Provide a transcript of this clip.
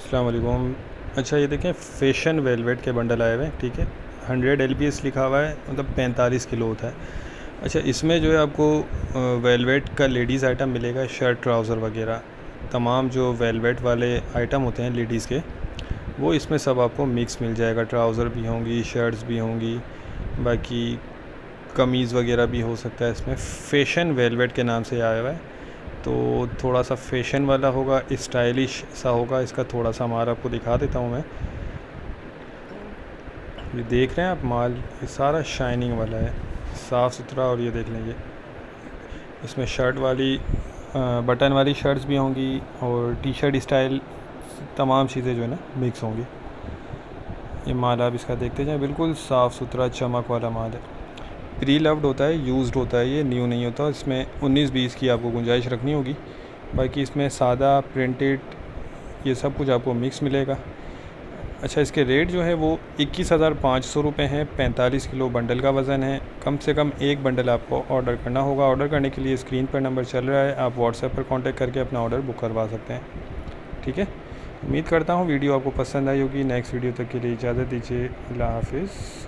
अस्सलाम वालेकुम। अच्छा ये देखें फैशन वेलवेट के बंडल आए हुए हैं, ठीक है। 100 LPS लिखा हुआ है, मतलब 45 किलो होता है। अच्छा इसमें जो है आपको वेलवेट का लेडीज़ आइटम मिलेगा, शर्ट ट्राउज़र वगैरह तमाम जो वेलवेट वाले आइटम होते हैं लेडीज़ के, वो इसमें सब आपको मिक्स मिल जाएगा। ट्राउज़र भी होंगी, शर्ट्स भी होंगी, बाकी कमीज़ वगैरह भी हो सकता है। इसमें फ़ैशन वेलवेट के नाम से आया हुआ है, तो थोड़ा सा फैशन वाला होगा, स्टाइलिश सा होगा। इसका थोड़ा सा माल आपको दिखा देता हूँ मैं। ये देख रहे हैं आप माल, ये सारा शाइनिंग वाला है, साफ़ सुथरा। और ये देख लें, ये इसमें शर्ट वाली बटन वाली शर्ट्स भी होंगी और टी शर्ट स्टाइल तमाम चीज़ें जो है ना मिक्स होंगी। ये माल आप इसका देखते जाएं, बिल्कुल साफ़ सुथरा चमक वाला माल है। प्री लव्ड होता है, यूज़्ड होता है, ये न्यू नहीं होता। इसमें 19-20 की आपको गुंजाइश रखनी होगी। बाकी इसमें सादा, प्रिंटेड, ये सब कुछ आपको मिक्स मिलेगा। अच्छा इसके रेट जो है वो 21,500 रुपये हैं। 45 किलो बंडल का वज़न है। कम से कम एक बंडल आपको ऑर्डर करना होगा। ऑर्डर करने के लिए स्क्रीन पर नंबर चल रहा है, आप व्हाट्सएप पर कांटेक्ट करके अपना ऑर्डर बुक करवा सकते हैं, ठीक है। उम्मीद करता हूँ वीडियो आपको पसंद आई होगी। नेक्स्ट वीडियो तक के लिए इजाज़त दीजिए। अल्लाह हाफिज़।